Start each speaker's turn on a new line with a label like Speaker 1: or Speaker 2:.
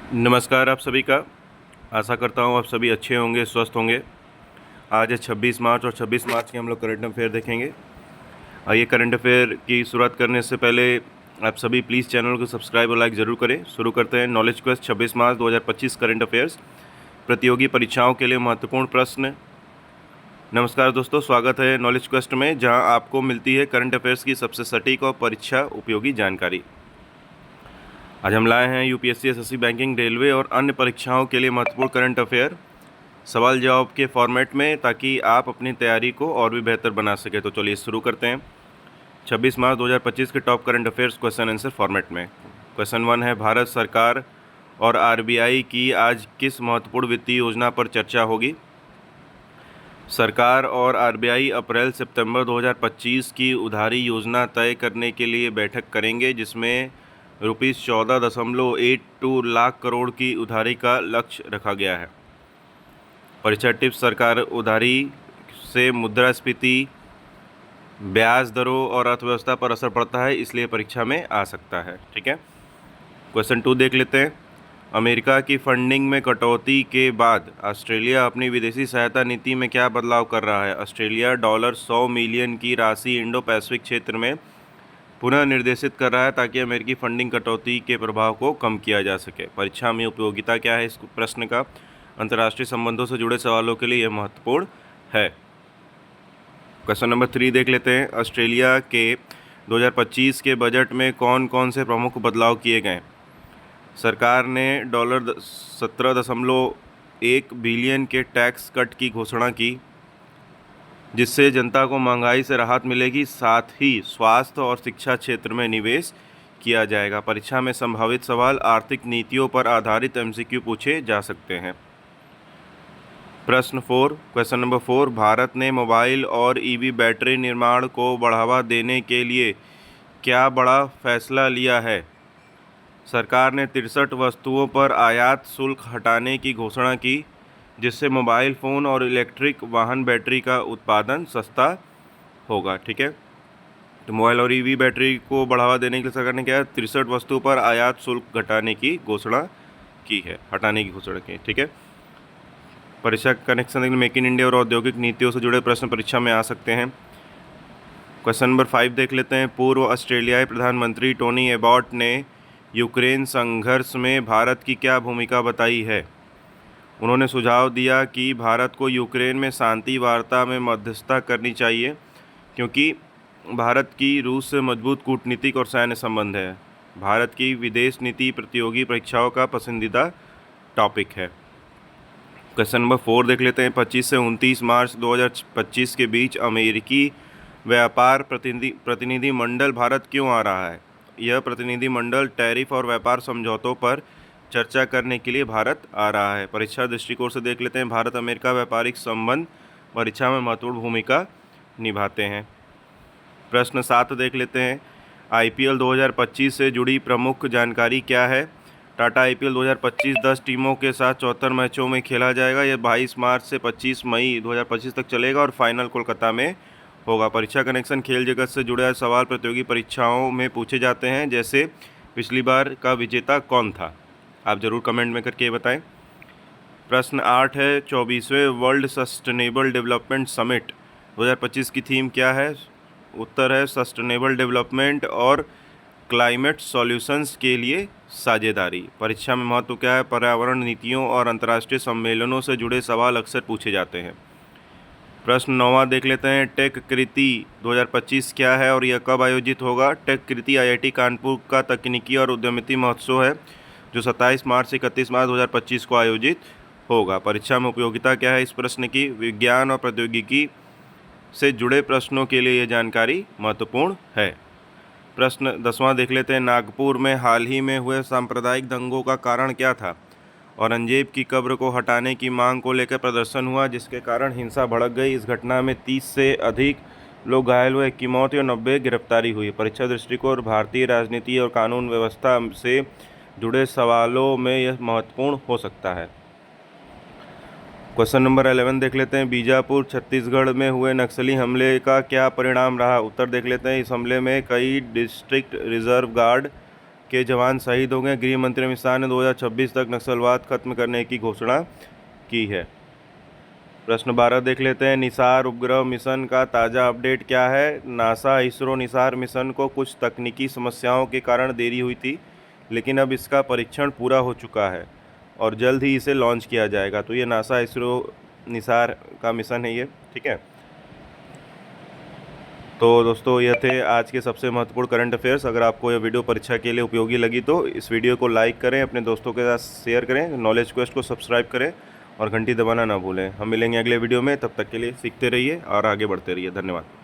Speaker 1: नमस्कार आप सभी का। आशा करता हूँ आप सभी अच्छे होंगे, स्वस्थ होंगे। आज है 26 मार्च और 26 मार्च के हम लोग करंट अफेयर देखेंगे। आइए, करंट अफेयर की शुरुआत करने से पहले आप सभी प्लीज़ चैनल को सब्सक्राइब और लाइक ज़रूर करें। शुरू करते हैं। नॉलेज क्वेस्ट 26 मार्च 2025 करंट अफेयर्स, प्रतियोगी परीक्षाओं के लिए महत्वपूर्ण प्रश्न। नमस्कार दोस्तों, स्वागत है नॉलेज क्वेस्ट में, जहाँ आपको मिलती है करंट अफेयर्स की सबसे सटीक और परीक्षा उपयोगी जानकारी। आज हम लाए हैं यूपीएससी, एसएससी, बैंकिंग, रेलवे और अन्य परीक्षाओं के लिए महत्वपूर्ण करंट अफेयर सवाल जवाब के फॉर्मेट में, ताकि आप अपनी तैयारी को और भी बेहतर बना सकें। तो चलिए शुरू करते हैं। 26 मार्च 2025 के top current affairs question answer format में। क्वेश्चन 1 है, भारत सरकार और आरबीआई की आज किस महत्वपूर्ण वित्तीय योजना पर चर्चा होगी? सरकार और आरबीआई अप्रैल सितंबर 2025 की उधारी योजना तय करने के लिए बैठक करेंगे, जिसमें ₹14.82 लाख करोड़ की उधारी का लक्ष्य रखा गया है। परीक्षा टिप्स। सरकार उधारी से मुद्रास्फीति, ब्याज दरों और अर्थव्यवस्था पर असर पड़ता है, इसलिए परीक्षा में आ सकता है। ठीक है। क्वेश्चन 2 देख लेते हैं। अमेरिका की फंडिंग में कटौती के बाद ऑस्ट्रेलिया अपनी विदेशी सहायता नीति में क्या बदलाव कर रहा है? ऑस्ट्रेलिया $100 मिलियन की राशि इंडो पैसिफिक क्षेत्र में पुनः निर्देशित कर रहा है, ताकि अमेरिकी फंडिंग कटौती के प्रभाव को कम किया जा सके। परीक्षा में उपयोगिता क्या है इस प्रश्न का? अंतर्राष्ट्रीय संबंधों से जुड़े सवालों के लिए यह महत्वपूर्ण है। क्वेश्चन नंबर 3 देख लेते हैं। ऑस्ट्रेलिया के 2025 के बजट में कौन कौन से प्रमुख बदलाव किए गए? सरकार ने $17.1 बिलियन के टैक्स कट की घोषणा की, जिससे जनता को महंगाई से राहत मिलेगी। साथ ही स्वास्थ्य और शिक्षा क्षेत्र में निवेश किया जाएगा। परीक्षा में संभावित सवाल आर्थिक नीतियों पर आधारित एमसीक्यू पूछे जा सकते हैं। प्रश्न 4, क्वेश्चन नंबर 4, भारत ने मोबाइल और ईवी बैटरी निर्माण को बढ़ावा देने के लिए क्या बड़ा फैसला लिया है? सरकार ने 63 वस्तुओं पर आयात शुल्क हटाने की घोषणा की, जिससे मोबाइल फ़ोन और इलेक्ट्रिक वाहन बैटरी का उत्पादन सस्ता होगा। ठीक है। तो मोबाइल और ईवी बैटरी को बढ़ावा देने के लिए सरकार ने क्या 63 वस्तुओं पर आयात शुल्क हटाने की घोषणा की है। ठीक है। परीक्षा कनेक्शन मेक इन इंडिया और औद्योगिक नीतियों से जुड़े प्रश्न परीक्षा में आ सकते हैं। क्वेश्चन नंबर 5 देख लेते हैं। पूर्व ऑस्ट्रेलियाई प्रधानमंत्री टोनी एबॉट ने यूक्रेन संघर्ष में भारत की क्या भूमिका बताई है? उन्होंने सुझाव दिया कि भारत को यूक्रेन में शांति वार्ता में मध्यस्थता करनी चाहिए, क्योंकि भारत की रूस से मजबूत कूटनीतिक और सैन्य संबंध है। भारत की विदेश नीति प्रतियोगी परीक्षाओं का पसंदीदा टॉपिक है। क्वेश्चन नंबर 4 देख लेते हैं। 25 से 29 मार्च 2025 के बीच अमेरिकी व्यापार प्रतिनिधिमंडल भारत क्यों आ रहा है? यह प्रतिनिधिमंडल टैरिफ और व्यापार समझौतों पर चर्चा करने के लिए भारत आ रहा है। परीक्षा दृष्टिकोण से देख लेते हैं। भारत अमेरिका व्यापारिक संबंध परीक्षा में महत्वपूर्ण भूमिका निभाते हैं। प्रश्न 7 देख लेते हैं। आईपीएल 2025 से जुड़ी प्रमुख जानकारी क्या है? टाटा आईपीएल 2025 10 टीमों के साथ 74 मैचों में खेला जाएगा। यह 22 मार्च से 25 मई 2025 तक चलेगा और फाइनल कोलकाता में होगा। परीक्षा कनेक्शन खेल जगत से जुड़े सवाल प्रतियोगी परीक्षाओं में पूछे जाते हैं, जैसे पिछली बार का विजेता कौन था? आप ज़रूर कमेंट में करके बताएं। प्रश्न 8 है, 24वें वर्ल्ड सस्टेनेबल डेवलपमेंट समिट 2025 की थीम क्या है? उत्तर है सस्टेनेबल डेवलपमेंट और क्लाइमेट सॉल्यूशंस के लिए साझेदारी। परीक्षा में महत्व क्या है? पर्यावरण नीतियों और अंतर्राष्ट्रीय सम्मेलनों से जुड़े सवाल अक्सर पूछे जाते हैं। प्रश्न 9 देख लेते हैं। टेक कृति 2025 क्या है और यह कब आयोजित होगा? टेक कृति आईआईटी कानपुर का तकनीकी और उद्यमिता महोत्सव है, जो 27 मार्च से 31 मार्च 2025 को आयोजित होगा। परीक्षा में उपयोगिता क्या है इस प्रश्न की? विज्ञान और प्रौद्योगिकी से जुड़े प्रश्नों के लिए यह जानकारी महत्वपूर्ण है। प्रश्न 10वां देख लेते हैं। नागपुर में हाल ही में हुए सांप्रदायिक दंगों का कारण क्या था? औरंगजेब की कब्र को हटाने की मांग को लेकर प्रदर्शन हुआ, जिसके कारण हिंसा भड़क गई। इस घटना में 30 से अधिक लोग घायल हुए, 1 की मौत और 90 गिरफ्तारी हुई। परीक्षा दृष्टिकोण भारतीय राजनीति और कानून व्यवस्था से जुड़े सवालों में यह महत्वपूर्ण हो सकता है। क्वेश्चन नंबर 11 देख लेते हैं। बीजापुर छत्तीसगढ़ में हुए नक्सली हमले का क्या परिणाम रहा? उत्तर देख लेते हैं। इस हमले में कई डिस्ट्रिक्ट रिजर्व गार्ड के जवान शहीद हो गए। गृह मंत्री अमित शाह ने 2026 तक नक्सलवाद खत्म करने की घोषणा की है। प्रश्न 12 देख लेते हैं। निसार उपग्रह मिशन का ताज़ा अपडेट क्या है? नासा इसरो निसार मिशन को कुछ तकनीकी समस्याओं के कारण देरी हुई थी, लेकिन अब इसका परीक्षण पूरा हो चुका है और जल्द ही इसे लॉन्च किया जाएगा। तो ये नासा इसरो निसार का मिशन है ये, ठीक है। तो दोस्तों ये थे आज के सबसे महत्वपूर्ण करंट अफेयर्स। अगर आपको ये वीडियो परीक्षा के लिए उपयोगी लगी तो इस वीडियो को लाइक करें, अपने दोस्तों के साथ शेयर करें, नॉलेज क्वेस्ट को सब्सक्राइब करें और घंटी दबाना ना भूलें। हम मिलेंगे अगले वीडियो में, तब तक के लिए सीखते रहिए और आगे बढ़ते रहिए। धन्यवाद।